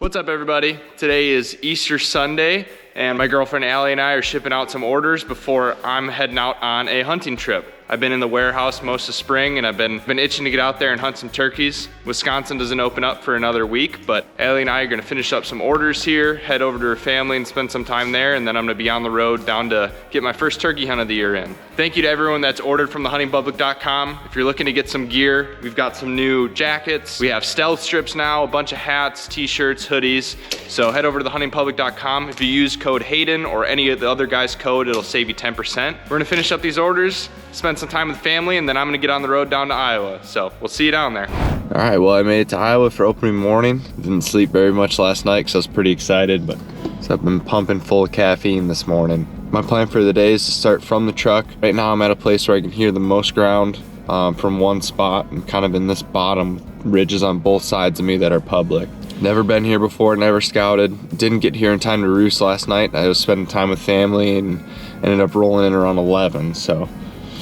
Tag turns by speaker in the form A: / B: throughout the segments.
A: What's up, everybody? Today is Easter Sunday, and my girlfriend Allie and I are shipping out some orders before I'm heading out on a hunting trip. I've been in the warehouse most of spring, and I've been itching to get out there and hunt some turkeys. Wisconsin doesn't open up for another week, but Allie and I are gonna finish up some orders here, head over to her family and spend some time there, and then I'm gonna be on the road down to get my first turkey hunt of the year in. Thank you to everyone that's ordered from thehuntingpublic.com. If you're looking to get some gear, we've got some new jackets. We have stealth strips now, a bunch of hats, t-shirts, hoodies. So head over to thehuntingpublic.com. If you use code Hayden or any of the other guys' code, it'll save you 10%. We're gonna finish up these orders, spend some time with family, and then I'm gonna get on the road down to Iowa. So we'll see you down there.
B: All right, well, I made it to Iowa for opening morning. Didn't sleep very much last night because I was pretty excited, but so I've been pumping full of caffeine this morning. My plan for the day is to start from the truck. Right now I'm at a place where I can hear the most ground from one spot. I'm kind of in this bottom, ridges on both sides of me that are public. Never been here before, never scouted. Didn't get here in time to roost last night. I was spending time with family and ended up rolling in around 11, so.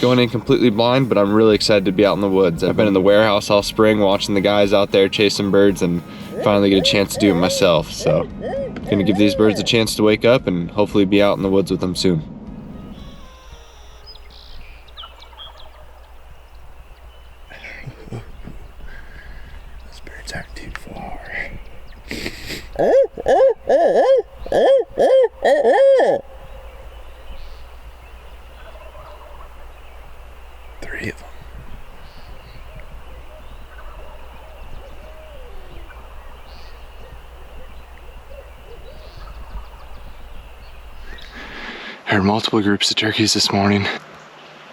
B: Going in completely blind, but I'm really excited to be out in the woods. I've been in the warehouse all spring watching the guys out there chasing birds and finally get a chance to do it myself. So gonna give these birds a chance to wake up and hopefully be out in the woods with them soon. Those birds aren't too far. Three of them.
A: I heard multiple groups of turkeys this morning.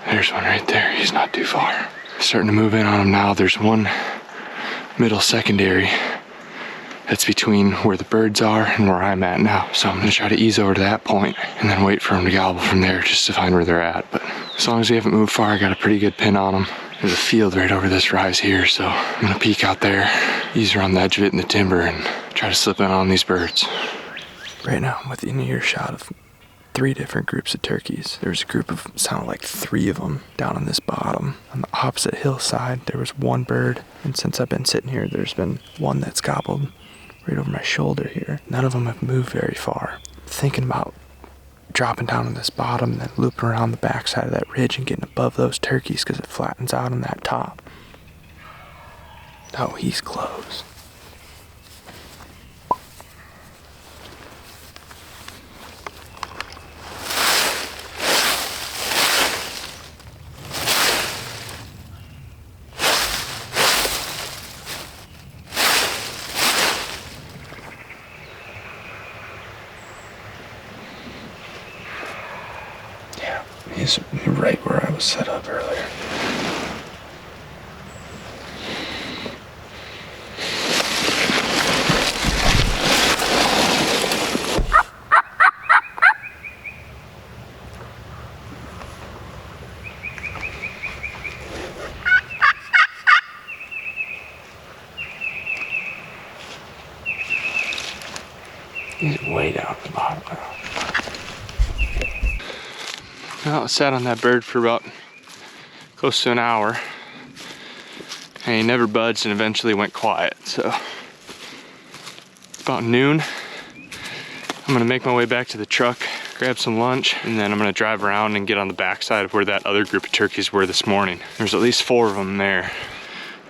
A: There's one right there. He's not too far. Starting to move in on him now. There's one middle secondary that's between where the birds are and where I'm at now. So I'm gonna try to ease over to that point and then wait for him to gobble from there just to find where they're at. But as long as we haven't moved far, I got a pretty good pin on them. There's a field right over this rise here, so I'm gonna peek out there, ease around the edge of it in the timber, and try to slip in on these birds. Right now I'm within earshot of 3 different groups of turkeys. There's a group of, sounded like 3 of them down on this bottom. On the opposite hillside, there was one bird, and since I've been sitting here, there's been one that's gobbled right over my shoulder here. None of them have moved very far. I'm thinking about dropping down on this bottom and then looping around the backside of that ridge and getting above those turkeys because it flattens out on that top. Oh, he's close. He's right where I was set up earlier. He's way down at the bottom now. Well, I sat on that bird for about close to an hour, and he never budged and eventually went quiet. So about noon, I'm gonna make my way back to the truck, grab some lunch, and then I'm gonna drive around and get on the backside of where that other group of turkeys were this morning. There's at least 4 of them there.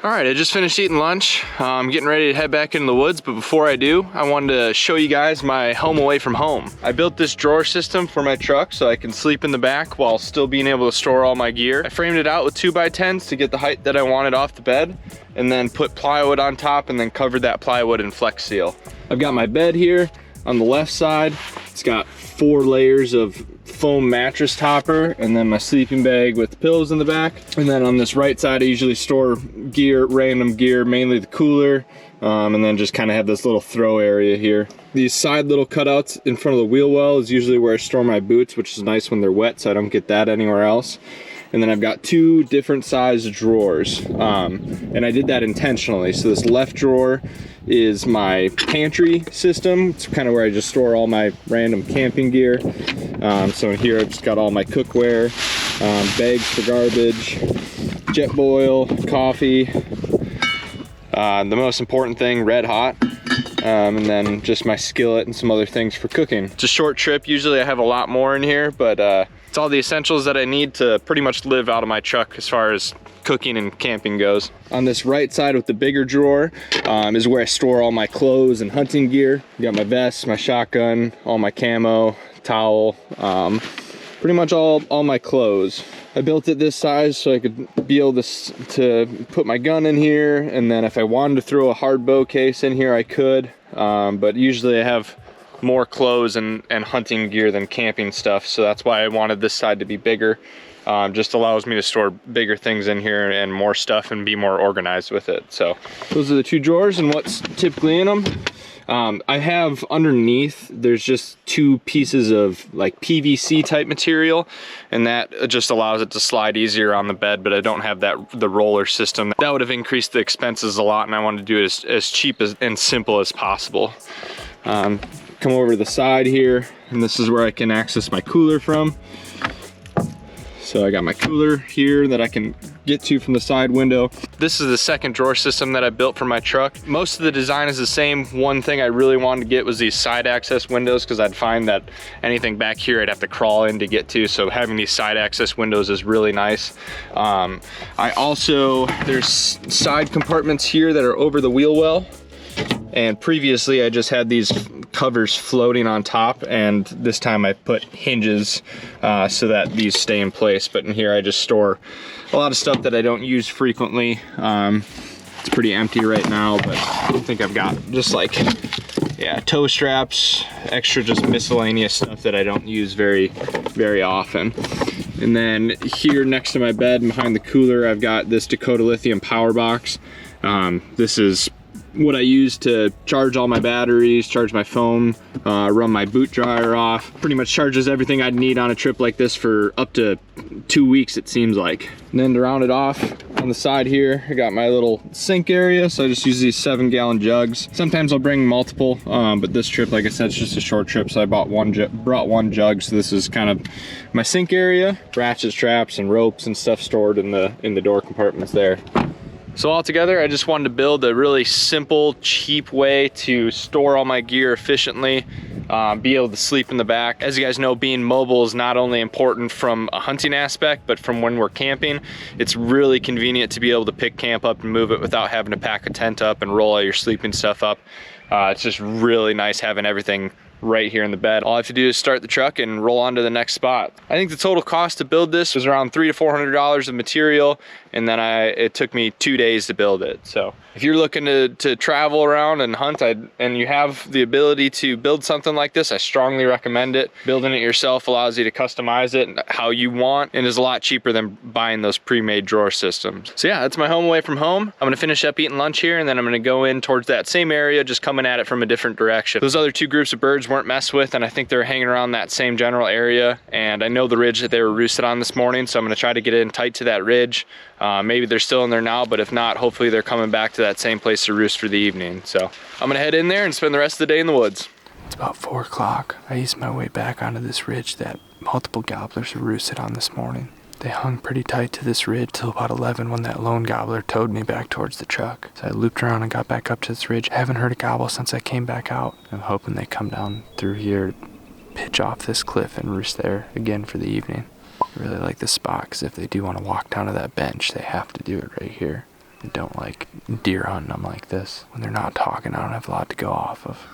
A: All right, I just finished eating lunch. I'm getting ready to head back into the woods, but before I do, I wanted to show you guys my home away from home. I built this drawer system for my truck so I can sleep in the back while still being able to store all my gear. I framed it out with 2x10s to get the height that I wanted off the bed, and then put plywood on top and then covered that plywood in Flex Seal. I've got my bed here on the left side. It's got 4 layers of foam mattress topper, and then my sleeping bag with pillows in the back. And then on this right side, I usually store gear, random gear, mainly the cooler, and then just kind of have this little throw area here. These side little cutouts in front of the wheel well is usually where I store my boots, which is nice when they're wet, so I don't get that anywhere else. And then I've got 2 different size drawers, and I did that intentionally. So this left drawer is my pantry system. It's kind of where I just store all my random camping gear. So in here I've just got all my cookware, bags for garbage, jet boil, coffee. The most important thing, Red Hot. and then just my skillet and some other things for cooking. It's a short trip. Usually I have a lot more in here, but it's all the essentials that I need to pretty much live out of my truck as far as cooking and camping goes. On this right side with the bigger drawer is where I store all my clothes and hunting gear. Got my vest, my shotgun, all my camo, towel, pretty much all my clothes. I built it this size so I could be able to put my gun in here, and then if I wanted to throw a hard bow case in here, I could, but usually I have more clothes and hunting gear than camping stuff, so that's why I wanted this side to be bigger. Just allows me to store bigger things in here and more stuff and be more organized with it. So those are the two drawers and what's typically in them. I have underneath, there's just two pieces of like PVC type material, and that just allows it to slide easier on the bed, but I don't have the roller system. That would have increased the expenses a lot, and I wanted to do it as cheap and simple as possible. Come over to the side here, and this is where I can access my cooler from. So I got my cooler here that I can get to from the side window. This is the second drawer system that I built for my truck. Most of the design is the same. One thing I really wanted to get was these side access windows, because I'd find that anything back here I'd have to crawl in to get to. So having these side access windows is really nice. There's side compartments here that are over the wheel well. And previously I just had these covers floating on top, and this time I put hinges so that these stay in place. But in here I just store a lot of stuff that I don't use frequently. It's pretty empty right now, but I think I've got just like, yeah, toe straps, extra just miscellaneous stuff that I don't use very often. And then here next to my bed behind the cooler, I've got this Dakota Lithium power box. This is what I use to charge all my batteries, charge my phone, run my boot dryer off. Pretty much charges everything I'd need on a trip like this for up to 2 weeks, it seems like. And then to round it off, on the side here, I got my little sink area, so I just use these 7-gallon jugs. Sometimes I'll bring multiple, but this trip, like I said, it's just a short trip, so I brought one jug, so this is kind of my sink area. Ratchets, straps, and ropes and stuff stored in the door compartments there. So altogether, I just wanted to build a really simple, cheap way to store all my gear efficiently, be able to sleep in the back. As you guys know, being mobile is not only important from a hunting aspect, but from when we're camping. It's really convenient to be able to pick camp up and move it without having to pack a tent up and roll all your sleeping stuff up. It's just really nice having everything right here in the bed. All I have to do is start the truck and roll on to the next spot. I think the total cost to build this was around $300 to $400 of material, and then it took me 2 days to build it. So if you're looking to travel around and hunt, and you have the ability to build something like this, I strongly recommend it. Building it yourself allows you to customize it how you want, and is a lot cheaper than buying those pre-made drawer systems. So yeah, that's my home away from home. I'm gonna finish up eating lunch here, and then I'm gonna go in towards that same area, just coming at it from a different direction. Those other two groups of birds weren't messed with, and I think they're hanging around that same general area, and I know the ridge that they were roosted on this morning, so I'm gonna try to get in tight to that ridge. Maybe they're still in there now, but if not, hopefully they're coming back to that same place to roost for the evening. So I'm gonna head in there and spend the rest of the day in the woods.
C: It's about 4 o'clock. I eased my way back onto this ridge that multiple gobblers were roosted on this morning. They hung pretty tight to this ridge till about 11 when that lone gobbler towed me back towards the truck. So I looped around and got back up to this ridge. I haven't heard a gobble since I came back out. I'm hoping they come down through here, pitch off this cliff and roost there again for the evening. I really like this spot, because if they do want to walk down to that bench, they have to do it right here. I don't like deer hunting them like this. When they're not talking, I don't have a lot to go off of.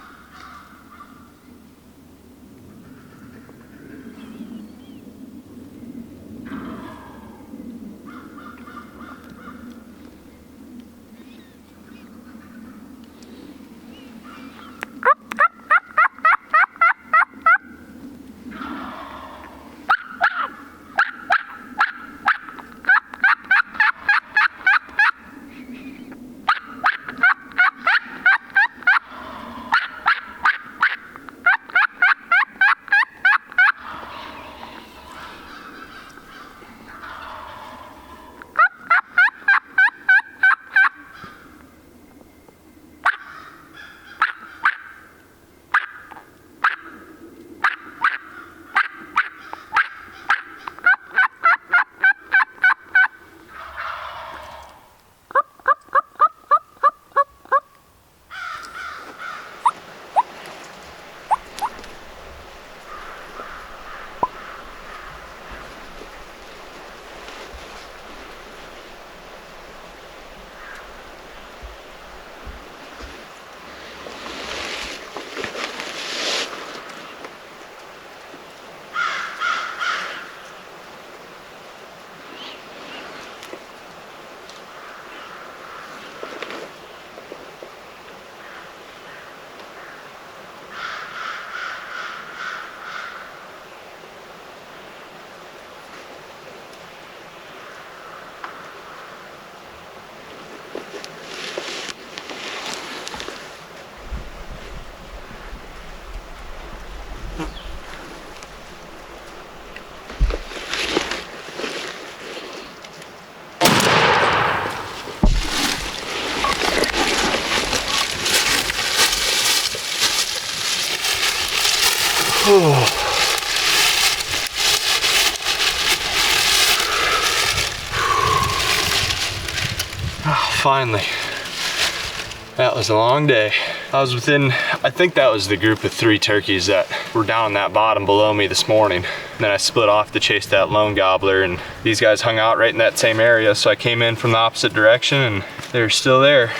A: Finally. That was a long day. I was within, I think that was the group of 3 turkeys that were down on that bottom below me this morning. And then I split off to chase that lone gobbler, and these guys hung out right in that same area. So I came in from the opposite direction and they're still there.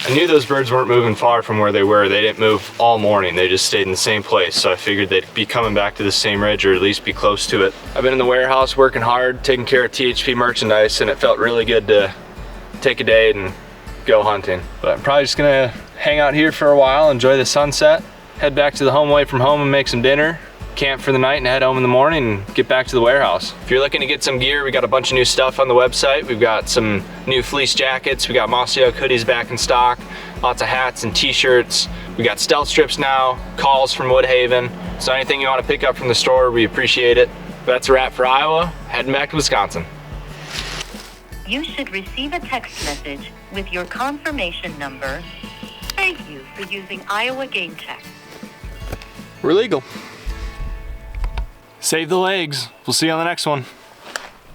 A: I knew those birds weren't moving far from where they were. They didn't move all morning. They just stayed in the same place. So I figured they'd be coming back to the same ridge, or at least be close to it. I've been in the warehouse working hard, taking care of THP merchandise, and it felt really good to take a day and go hunting. But I'm probably just gonna hang out here for a while, enjoy the sunset, head back to the home away from home and make some dinner, camp for the night, and head home in the morning and get back to the warehouse. If you're looking to get some gear, we got a bunch of new stuff on the website. We've got some new fleece jackets, we got Mossy Oak hoodies back in stock, lots of hats and t-shirts. We got stealth strips now, calls from Woodhaven. So anything you want to pick up from the store, we appreciate it. That's a wrap for Iowa, heading back to Wisconsin.
D: You should receive a text message with your confirmation number. Thank you for using Iowa Game Check.
A: We're legal. Save the legs. We'll see you on the next one.